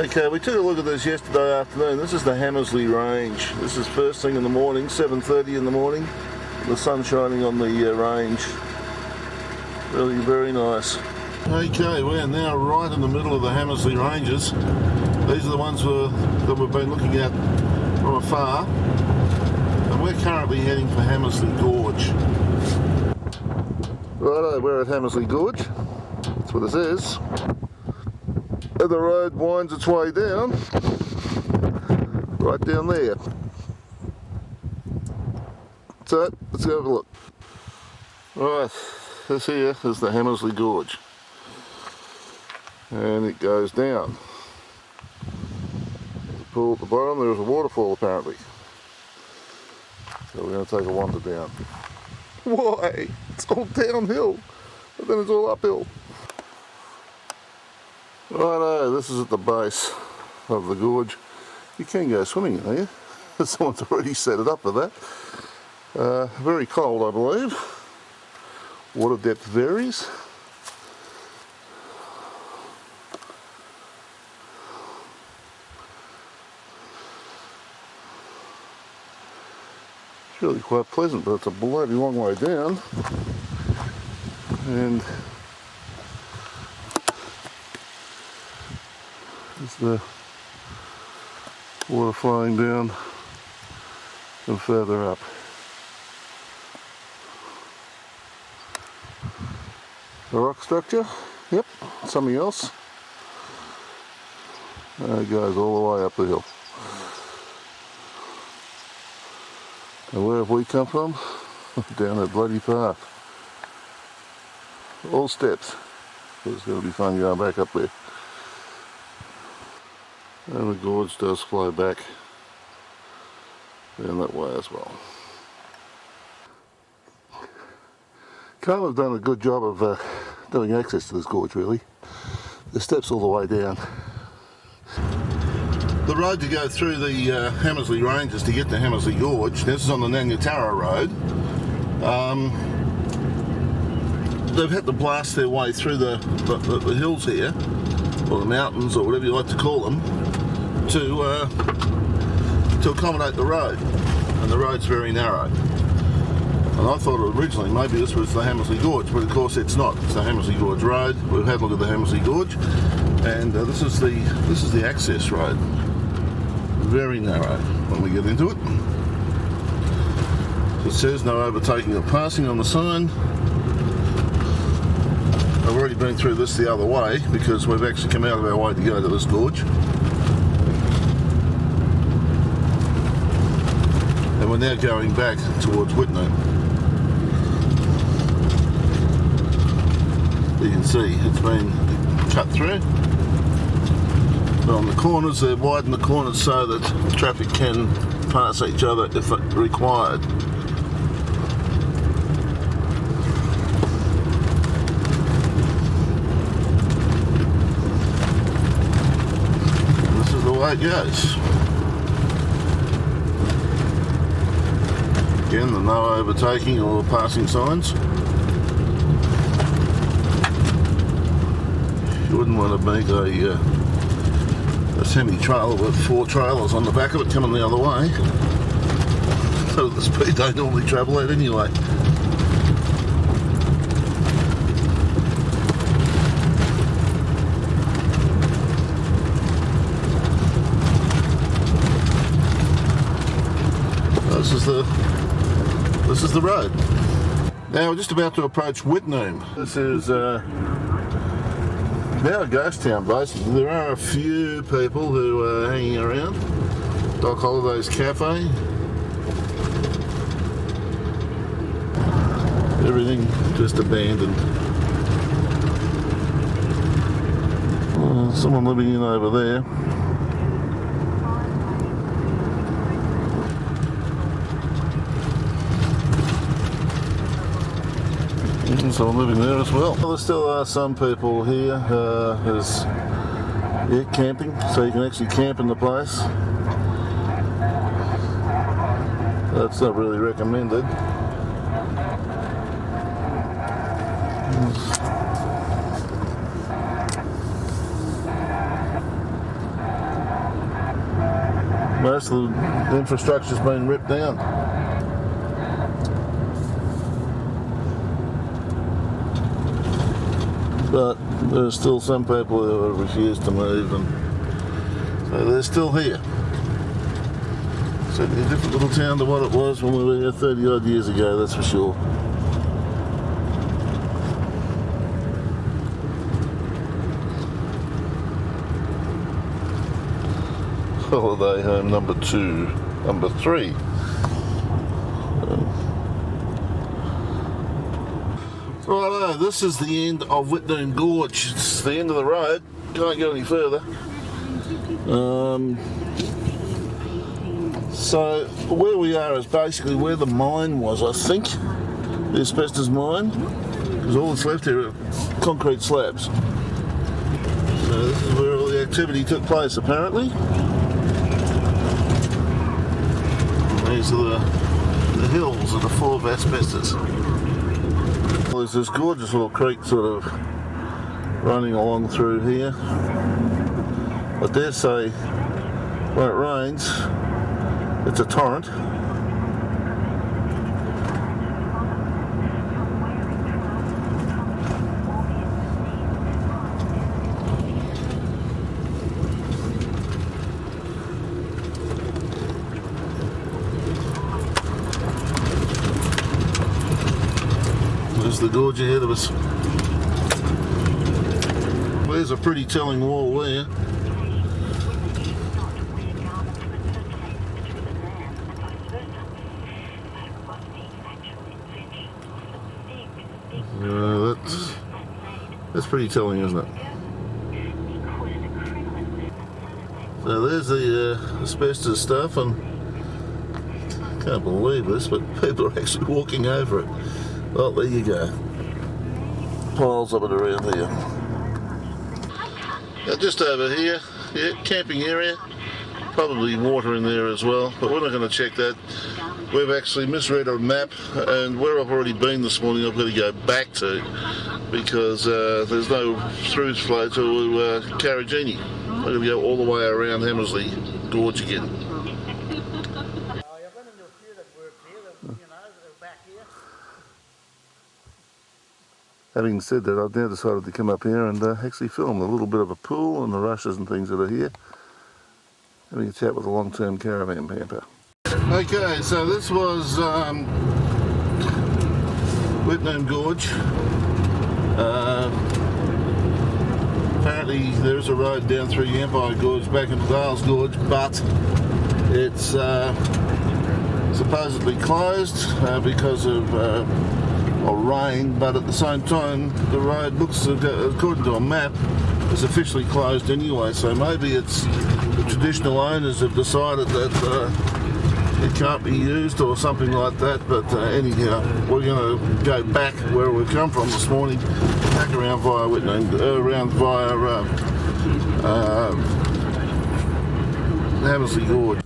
Okay, we took a look at this yesterday afternoon. This is the Hamersley Range. This is first thing in the morning, 7:30 in the morning. The sun shining on the range. Really very nice. Okay, we're now right in the middle of the Hamersley Ranges. These are the ones that we've been looking at from afar. And we're currently heading for Hamersley Gorge. Righto, we're at Hamersley Gorge. That's what this is. And the road winds its way down, right down there. So, let's go have a look. Right, this here is the Hamersley Gorge. And it goes down. There's a pool at the bottom, there's a waterfall apparently. So we're going to take a wander down. Why? It's all downhill, but then it's all uphill. Righto, this is at the base of the gorge. You can go swimming in here. Someone's already set it up for that. Very cold, I believe. Water depth varies. It's really quite pleasant, but it's a bloody long way down. And there's the water flowing down and further up. The rock structure, yep, something else. And it goes all the way up the hill. And where have we come from? Down that bloody path. All steps. So it's going to be fun going back up there. And the gorge does flow back down that way as well. Carl have done a good job of doing access to this gorge really. The steps all the way down. The road to go through the Hamersley Ranges to get to Hamersley Gorge, this is on the Nanyatara Road. They've had to blast their way through the hills here, or the mountains, or whatever you like to call them, to accommodate the road, and the road's very narrow. And I thought originally maybe this was the Hamersley Gorge, but of course it's not. It's the Hamersley Gorge Road. We've had a look at the Hamersley Gorge, and this is the access road. Very narrow when we get into it. It says no overtaking or passing on the sign. I've already been through this the other way because we've actually come out of our way to go to this gorge. And we're now going back towards Wittenoom. You can see it's been cut through. But on the corners, they've widened the corners so that traffic can pass each other if required. This is the way it goes. Again, the no overtaking or passing signs. You wouldn't want to make a semi-trailer with 4 trailers on the back of it coming the other way. So the speed they normally travel at anyway. This is the road. Now we're just about to approach Wittenoom. This is now a ghost town basically. There are a few people who are hanging around. Doc Holliday's Cafe. Everything just abandoned. Someone living in over there. Someone living there as well. There still are some people here who's camping, so you can actually camp in the place. That's not really recommended. Most of the infrastructure's been ripped down. But there's still some people who have refused to move, and so they're still here. Certainly a different little town to what it was when we were here 30 odd years ago, that's for sure. Holiday home number 3. Righto, this is the end of Wittenoom Gorge. It's the end of the road. Can't go any further. So where we are is basically where the mine was, I think. The Asbestos Mine. Because all that's left here are concrete slabs. So this is where all the activity took place, apparently. These are the hills that are full of asbestos. Well, there's this gorgeous little creek sort of running along through here. I dare say when it rains, it's a torrent. There's the gorge ahead of us. There's a pretty telling wall there. That's pretty telling, isn't it? So there's the asbestos stuff, and I can't believe this, but people are actually walking over it. Well, there you go. Piles of it around here. Now just over here, yeah, camping area. Probably water in there as well, but we're not going to check that. We've actually misread our map, and where I've already been this morning I've got to go back to, because there's no through flow to Carragini. I've got to go all the way around Hamersley Gorge again. Having said that, I've now decided to come up here and actually film a little bit of a pool and the rushes and things that are here. Having a chat with a long-term caravan camper. Okay, so this was Wittenoom Gorge. Apparently there is a road down through the Empire Gorge back into Dales Gorge, but it's supposedly closed because of rain, but at the same time the road looks, according to a map, is officially closed anyway, so maybe it's the traditional owners have decided that it can't be used or something like that. But anyhow, we're going to go back where we've come from this morning, back around via Wittenoom, around via Hamersley Gorge.